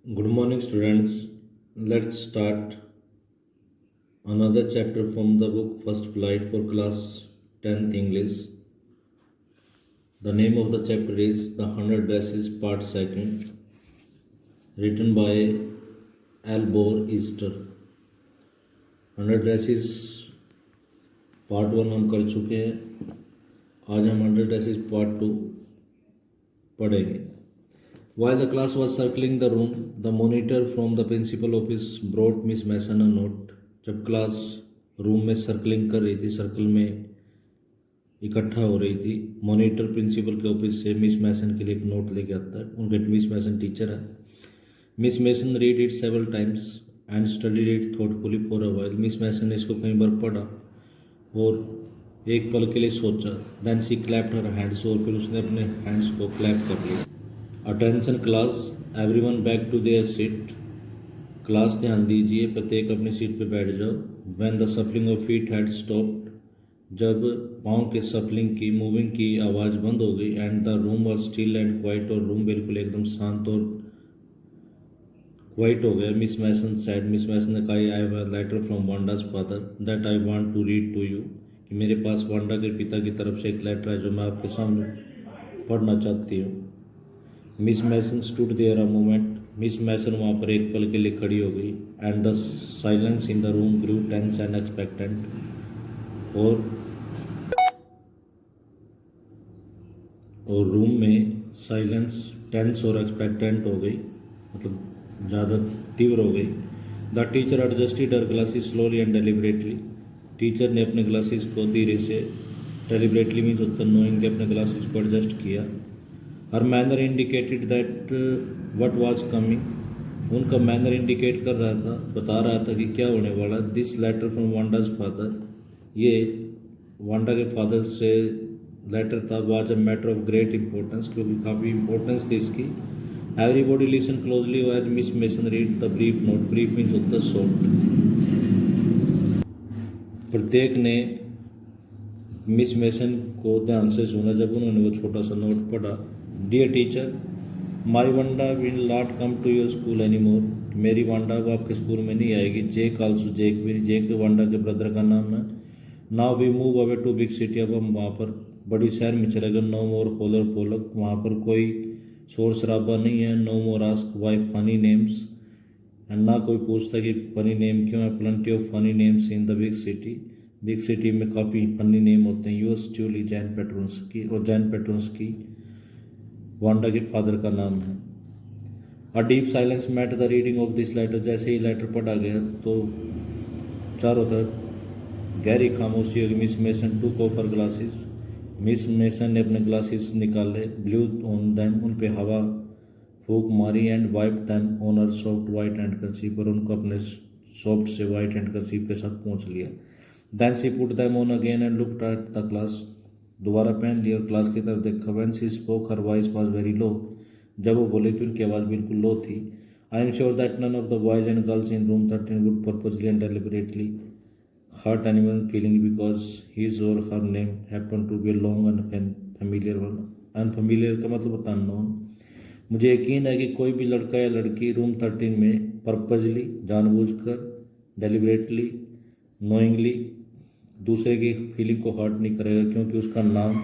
Good morning, students. Let's start another chapter from the book First Flight for class 10th English. The name of the chapter is The 100 Dresses Part 2nd, written by Albor Easter. 100 Dresses Part 1 हम कर चुके हैं. आज हम 100 Dresses Part 2 पढ़ेंगे. While the class was circling the room, the monitor from the principal office brought Miss Mason a note. जब class room में circling कर रही थी, सर्कल में इकट्ठा हो रही थी, मॉनिटर प्रिंसिपल के ऑफिस से मिस मैसन के लिए एक नोट लेके आता है. उनके मिस मैसन टीचर है. Miss Mason read it several times and studied it thoughtfully for a while. Miss Mason ने इसको कई बार पढ़ा और एक पल के लिए सोचा. Then she clapped her hands, और फिर उसने अपने हैंड्स को क्लैप कर लिया. Attention class, everyone back to their seat. Class ध्यान दीजिए, प्रत्येक अपनी सीट पे बैठ जाओ. When the shuffling of feet had stopped, जब पाँव के सफलिंग की, मूविंग की आवाज़ बंद हो गई. And the room was still and quiet, और रूम बिल्कुल एकदम शांत और क्वाइट हो गया. Miss Mason said, Miss Mason ने कहा, I have a letter from Wanda's father that I want to read to you. कि मेरे पास वांडा के पिता की तरफ से एक लेटर है जो मैं आपके सामने पढ़ना चाहती हूँ. Miss Mason stood there a moment. Miss Mason वहाँ पर एक पल के लिए खड़ी हो गई. And the silence in the room grew tense and expectant. और रूम में साइलेंस टेंस और एक्सपेक्टेंट हो गई, मतलब ज़्यादा तीव्र हो गई. The teacher adjusted her glasses slowly and deliberately. Teacher ने अपने ग्लासेस को धीरे से, डेलिबरेटली मीन्स होता नोइंगली, अपने ग्लासेस को एडजस्ट किया. हर manner indicated that what was coming. उनका मैनर इंडिकेट कर रहा था, बता रहा था कि क्या होने वाला. This letter from Wanda's father, ये वांडा के फादर से लेटर था. Was a matter of great importance, क्योंकि काफ़ी इंपॉर्टेंस थी इसकी. Everybody listen closely as miss Mason read the brief note. Brief means होता शॉर्ट. प्रत्येक ने मिस मैसन को ध्यान से सुना जब उन्होंने वो छोटा सा नोट पढ़ा. Dear teacher, my Wanda will not come to your school any more. मेरी वांडा वो आपके स्कूल में नहीं आएगी. जेक आल्सो जेक, मेरी जेक वांडा के ब्रदर का नाम है. Now we move away to big city. अब हम वहाँ पर बड़ी शहर में चले गए. नो मोर होलर पोलक, वहाँ पर कोई शोर शराबा नहीं है. No more ask why funny names, and ना कोई पूछता कि फनी नेम क्यों है. Plenty of funny names in the big city. Big city में काफ़ी फनी नेम होते हैं. यूएस जूली जैन पेट्रोन्स्की, और जैन पेट्रोन्स्की वांडा के फादर का नाम है. A deep silence met the reading of this letter. जैसे ही लेटर पढ़ा गया तो चारों तरफ गहरी खामोशी होगी. Miss Mason took off her glasses. Miss Mason ने अपने ग्लासेस निकाले. ब्लू ऑन दैम, उन पे हवा फूक मारी. And wipe them on her soft white handkerchief, और उनको अपने सॉफ्ट से वाइट हैंडकरचीफ के साथ पहुँच लिया. Then she put them on again and looked at the class. दोबारा पहन लिया और क्लास की तरफ देखा. When she spoke her voice was very low. जब वो बोली तो उनकी आवाज़ बिल्कुल लो थी. I am sure that none of the boys and girls in room 13 would purposely and deliberately hurt anyone's feeling because his or her name happened to be a long unfamiliar one. Unfamiliar का मतलब होता unknown. मुझे यकीन है कि कोई भी लड़का या लड़की रूम 13 में पर्पजली, जानबूझकर, डेलिबरेटली, नोइंगली दूसरे की फीलिंग को हर्ट नहीं करेगा, क्योंकि उसका नाम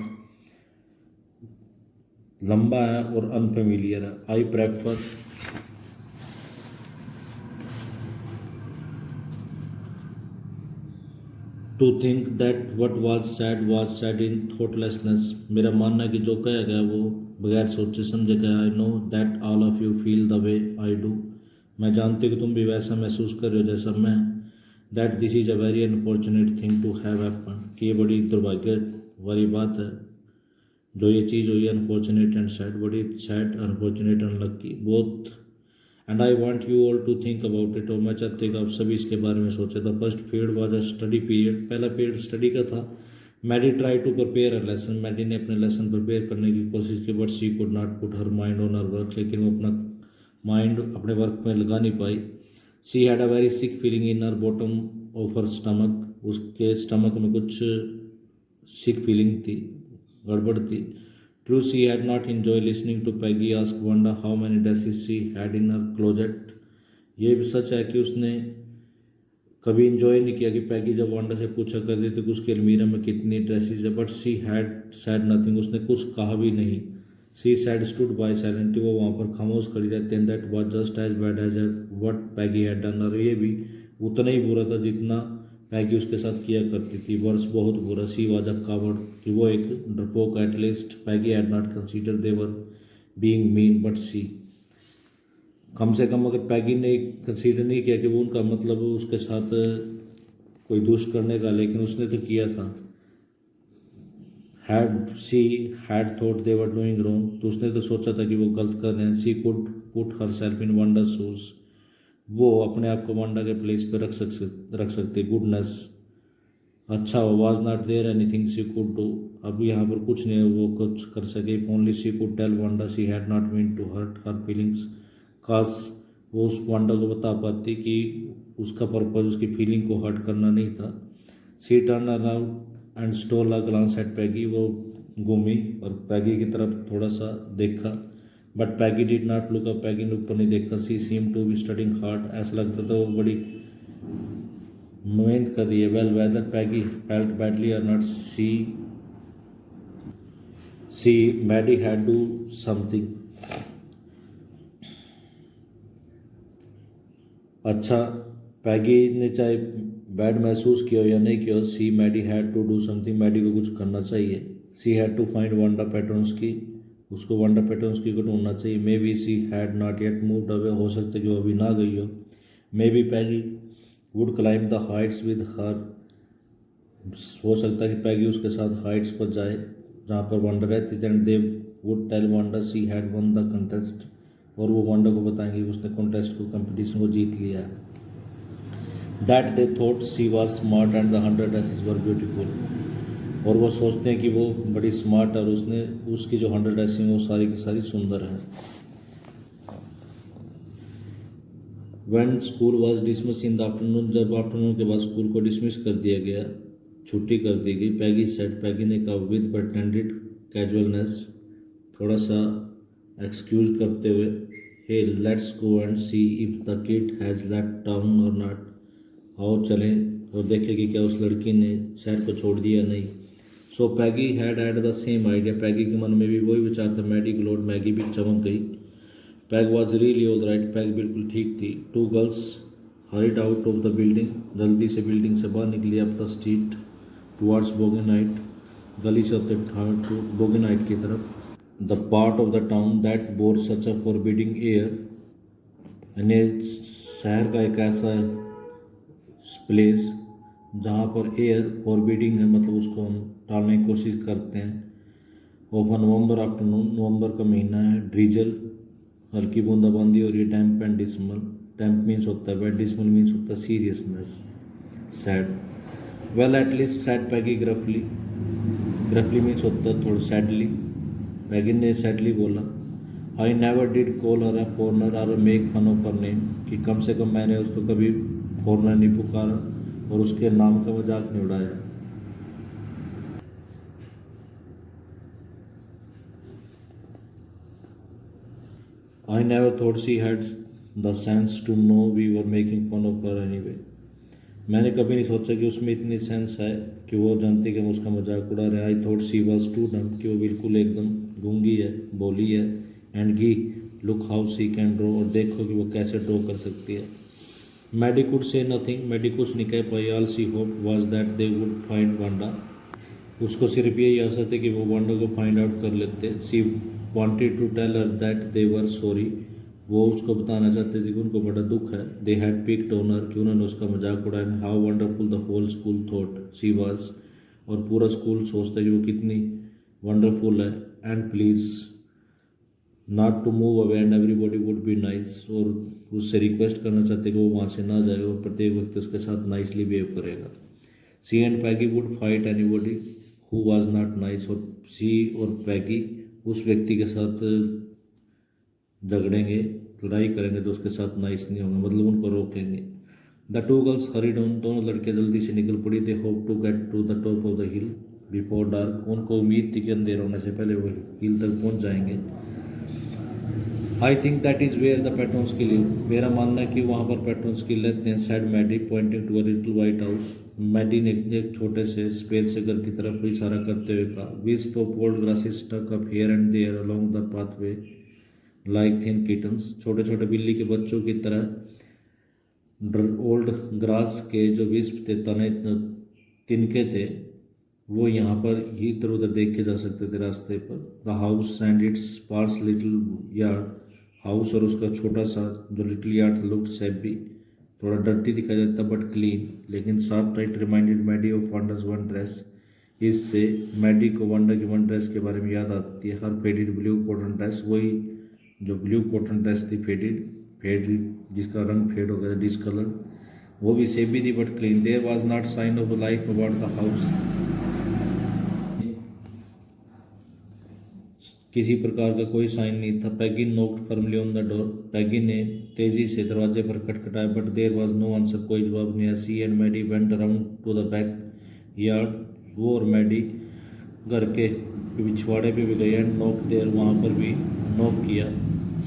लंबा है और अनफेमिलियर है. I prefer to think that what was said in thoughtlessness. मेरा मानना है कि जो कहा गया वो बगैर सोचे समझे गया. I know that all of you feel the way I do. मैं जानती हूँ कि तुम भी वैसा महसूस कर रहे हो जैसा मैं. That this is a very unfortunate thing to have happen. कि ये बड़ी दुर्भाग्य वाली बात है जो ये चीज़ हुई. अनफॉर्चुनेट एंड सैड, बड़ी sad, unfortunate, unlucky, both. And I want you all to think about it. और मैं चाहती हूँ कि आप सभी इसके बारे में सोचे. The first period was a study period. पहला पीरियड स्टडी का था. Maddie try to prepare a lesson. Maddie ने अपने लेसन प्रिपेयर करने की कोशिश की. But she could not put her mind on her work. लेकिन वो अपना माइंड अपने वर्क में लगा नहीं पाई. She had a very sick feeling in her bottom of her stomach. उसके स्टमक में कुछ सिक फीलिंग थी, गड़बड़ थी. True, she had not enjoyed listening to Peggy ask Wanda how many dresses she had in her closet. ये भी सच है कि उसने कभी इंजॉय नहीं किया कि पैगी जब वांडा से पूछा करती थी कि उसके अलमीरा में कितनी ड्रेसेस है, but she had said nothing, उसने कुछ कहा भी नहीं। She said stood by silently, वो वहाँ पर खामोश खड़ी रहती है। That was just as bad as what Peggy had done, और ये भी उतना ही बुरा था जितना पैगी उसके साथ किया करती थी। वर्स बहुत बुरा। सी वाज अ कावर्ड, कि वो एक डरपोक। At least Peggy had not consider they were being mean, but she, कम से कम अगर पैगी ने कंसीडर नहीं किया कि वो उनका मतलब उसके साथ कोई दुष्ट करने का, लेकिन उसने तो किया था। Had she had thought they were doing wrong, तो उसने तो सोचा था कि वो गलत कर रहे हैं। She could put herself in Wanda shoes, वो अपने आप को वांडा के प्लेस पे रख सकते। गुडनेस, अच्छा was not there anything she could do, अब यहाँ पर कुछ नहीं है वो कुछ कर सके। Only she could tell Wanda she had not meant to hurt her feelings, काश वो उस वांडा को बता पाती कि उसका पर्पज उसकी फीलिंग को हर्ट करना नहीं था। She turn around and stole a glance at Peggy, वो घूमी और पैगी की तरफ थोड़ा सा देखा, but Peggy did not look up, Peggy ने ऊपर नहीं देखा। She seem to be studying hard, ऐसा लगता था वो बड़ी मेहनत कर रही है। Well whether Peggy felt badly और not, she Maddie had do something, अच्छा पैगी ने चाहे बैड महसूस किया हो या नहीं किया हो, she Maddie had to do something, Maddie को कुछ करना चाहिए। She had to find Wanda Petronski, उसको वांडा पेट्रोन्स्की को ढूंढना चाहिए। Maybe she had not yet moved away, हो सकता है कि वो अभी ना गई हो। Maybe Peggy would climb the heights with her, हो सकता है कि पैगी उसके साथ हाइट्स पर जाए जहाँ पर वांडा रहती थी। And they would tell Wanda she had won the contest, और वो वांडा को बताएंगे कि उसने कॉन्टेस्ट को कंपटीशन को जीत लिया है। That they thought she was smart and the 100 dresses were beautiful, और वो सोचते हैं कि वो बड़ी स्मार्ट और उसने उसकी जो 100 ड्रेसें वो सारी की सारी सुंदर हैं। When school was dismiss in the afternoon, जब आफ्टरनून के बाद स्कूल को डिसमिस कर दिया गया, छुट्टी कर दी गई। पैगी सेड, पैगी ने कहा विद प्रेटेंडेड कैजुअलनेस, थोड़ा सा एक्सक्यूज करते हुए, hey let's go and see if the kid has left town or not, आओ चलें और देखें कि क्या उस लड़की ने शहर को छोड़ दिया नहीं। So Peggy had had the same idea, Peggy के मन में भी वही विचार था। मैडी ग्लोड, मैगी भी चमक गई। Peg was really all right, Peg बिल्कुल ठीक थी। Two girls hurried out of the building, जल्दी से बिल्डिंग से बाहर निकली up the street towards Boggins Heights, गली से होते बोगेनाइट की तरफ। The part of the town that bore such a forbidding air, यानी शहर का एक ऐसा प्लेस जहाँ पर एयर फॉरबिडिंग है, मतलब उसको हम टालने की कोशिश करते हैं। ऑफ नवंबर आफ्टरनून, नवंबर का महीना है। ड्रीजल, हल्की बूंदाबांदी और ये damp and dismal, damp means होता है बैड, डिसमल मीन्स होता है seriousness, sad. Well at least said Peggy gruffly, gruffly means होता है थोड़ा सैडली, पैगी ने सैडली बोला। I never did call her a foreigner or make fun of her name, कि कम से कम मैंने उसको कभी फॉरनर नहीं पुकारा और उसके नाम का मजाक नहीं उड़ाया। I never thought she had the sense to know we were making fun of her anyway, मैंने कभी नहीं सोचा कि उसमें इतनी सेंस है कि वो जानती कि हम उसका मजाक उड़ा रहे हैं। I thought she was too dumb, कि वो बिल्कुल एकदम गूंगी है, बोली है। And gee look how she can draw, और देखो कि वो कैसे ड्रॉ कर सकती है। Maddie could say nothing, Maddie कुछ नहीं कह पाई। All she hope was that they would find Wanda, उसको सिर्फ यही आशा थी कि वो वांडा को फाइंड आउट कर लेते। She wanted to tell her that they were sorry, वो उसको बताना चाहते थे कि उनको बड़ा दुख है। They had picked on her, कि उन्होंने उसका मजाक उड़ाया। How wonderful the whole school thought she was, और पूरा स्कूल सोचता है कि वो कितनी वंडरफुल है। And please not to move away and everybody would be nice, और उससे रिक्वेस्ट करना चाहते कि वो वहाँ से ना जाए और प्रत्येक व्यक्ति उसके साथ नाइसली बिहेव करेगा। She and Peggy would fight anybody who was not nice, और सी और पैगी उस व्यक्ति के साथ झगड़ेंगे, लड़ाई करेंगे जो उसके साथ नाइस नहीं होंगे, मतलब उनको रोकेंगे। The two girls hurried on, दोनों लड़के जल्दी से निकल पड़ी। They hope to get to the top of the hill, before dark. उनको उम्मीद थी कि अंधेरा होने से पहले वो हिल तक पहुंच जाएंगे। I think that is where the Petronskis live. मेरा मानना है कि वहाँ पर पेट्रोन्स की रहते हैं, said Maddie pointing to a little white house. Maddie ने एक छोटे से सफेद से घर की तरफ इशारा करते हुए कहा, wisp of old grasses stuck up here and there along the pathway like thin kittens। छोटे छोटे बिल्ली के बच्चों की तरह ओल्ड ग्रास के जो विस्प थे, तने तिनके थे, वो यहाँ पर इधर उधर देखे जा सकते थे रास्ते पर। The house and its sparse little yard. House और उसका छोटा सा जो लिटिल यार्ड लुक्ड सैबी, थोड़ा डर्टी दिखाई देता बट क्लीन। लेकिन साफ that reminded Maddie of Wanda's one dress. इससे मैडी को वांडा की वन ड्रेस के बारे में याद आती है, her faded blue cotton dress. वही जो ब्लू कॉटन ड्रेस थी, फेडेड जिसका रंग फेड हो गया, डिसकलर, वो भी सेबी थी बट क्लीन। There was not sign of life about the house. किसी प्रकार का कोई साइन नहीं था। Peggy knocked firmly on the door. Peggy ने तेजी से दरवाजे पर खटखटाया but there was no answer. कोई जवाब नहीं आया। She and Maddie went around to the back yard. वो और मैडी घर के पिछवाड़े पे भी गए एंड नॉक देयर, वहाँ पर भी नॉक किया।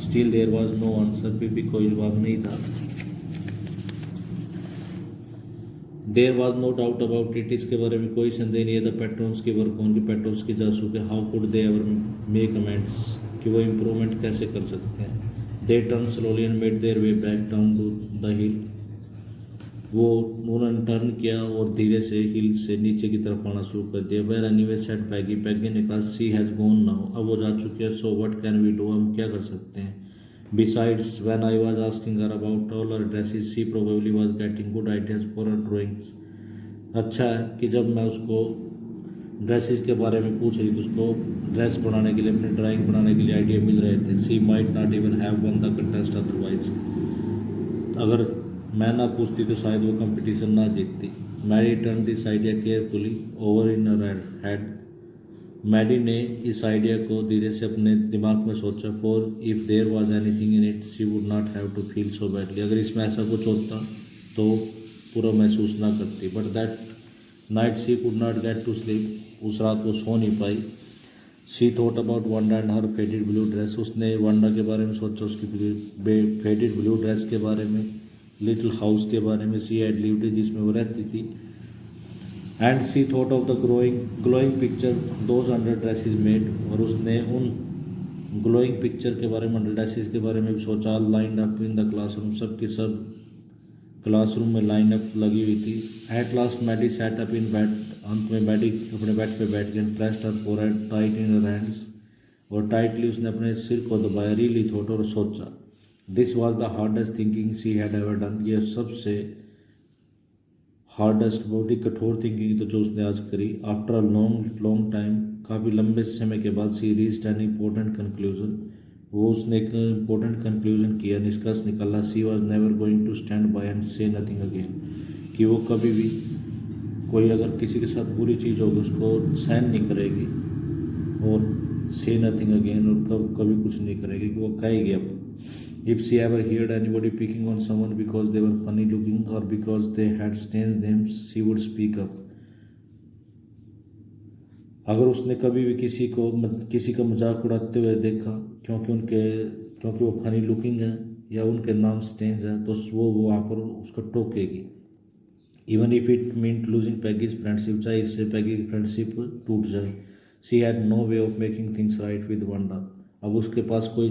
Still there was no answer, फिर भी कोई जवाब नहीं था। There was no doubt about it, इसके बारे में कोई संदेह नहीं है। द पेट्रोन्स के वर्क, उनके पेट्रोन्स की जासूस के how could they ever make amends, कि वो इम्प्रूवमेंट कैसे कर सकते हैं। They turn slowly and made their way back down to the hill. वो उन्होंने टर्न किया और धीरे से हिल से नीचे की तरफ आना शुरू कर दिया। वेर एनीवे सेड पैगी, पैगी ने कहा, सी हैज़ गॉन नाउ, अब वो जा चुकी है। So what can we do, हम क्या कर सकते हैं। Besides, when I was asking her about all her dresses, she probably was getting good ideas for her drawings। अच्छा है कि जब मैं उसको ड्रेसेस के बारे में पूछ रही थी, उसको ड्रेस बनाने के लिए, अपनी ड्राइंग बनाने के लिए आइडिया मिल रहे थे। She might not even have won the contest otherwise। अगर मैं ना पूछती तो शायद वो कंपटीशन ना जीतती। Mary turned this idea carefully over in her head। Maddie ने इस आइडिया को धीरे से अपने दिमाग में सोचा। For if there was anything in it she would not have to feel so badly. अगर इसमें ऐसा कुछ होता तो पूरा महसूस ना करती। But that night she could not get to sleep. उस रात वो सो नहीं पाई। She thought about Wanda and her faded blue dress. उसने वांडा के बारे में सोचा, उसकी फेडेड ब्लू ड्रेस के बारे में, लिटिल हाउस के बारे में शी हैड लिव्ड, जिसमें वो रहती थी। And she thought of the glowing picture those hundred dresses made. और उसने उन ग्लोइंग पिक्चर के बारे में, अंडर ड्रेसेस के बारे में भी सोचा। Line up in the classroom, सब की सब क्लासरूम में लाइन अप लगी हुई थी। At last Maddie sat up in bed. अंत में मैडी अपने बेड पे बैठ गई। Pressed her forehead tight in her hands, और टाइटली उसने अपने सिर को दबाया। रियली थॉट, और सोचा। This was the hardest thinking she had ever done. यह सबसे हार्डेस्ट, बहुत ही कठोर थिंकिंग तो जो उसने आज करी। आफ्टर अ लॉन्ग टाइम, काफ़ी लंबे समय के बाद, she reached an important conclusion. वो उसने एक इम्पोर्टेंट कंक्लूजन किया, निष्कर्ष निकाला। She was never going to stand by and say nothing again, कि वो कभी भी कोई अगर किसी के साथ बुरी चीज़ होगी उसको सहन नहीं करेगी, और से नथिंग अगेन, और कभी कुछ नहीं करेगी, कि वो कहेगी अब। If she ever heard anybody picking on someone because they were funny looking or because they had strange names, she would speak up। अगर उसने कभी भी किसी का मजाक उड़ाते हुए देखा क्योंकि वो फनी लुकिंग है या उनके नाम स्ट्रेंज है, तो वो वहाँ पर उसको टोकेगी। Even if it meant losing Peggy's friendship, चाहे इससे पैगी की फ्रेंडशिप टूट जाए। She had no way of making things right with Wanda. अब उसके पास कोई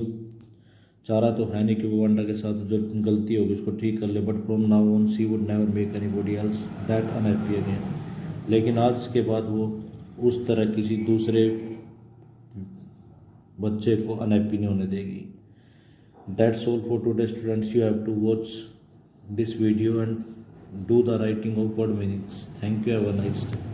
चारा तो है नहीं कि वो वांडा के साथ जो गलती होगी उसको ठीक कर ले। But from now on she would never make anybody else that unhappy again. लेकिन आज के बाद वो उस तरह किसी दूसरे बच्चे को अनहैप्पी नहीं होने देगी। That's all for today students. You have to watch this video and do the writing of word meanings. Thank you, have a nice day.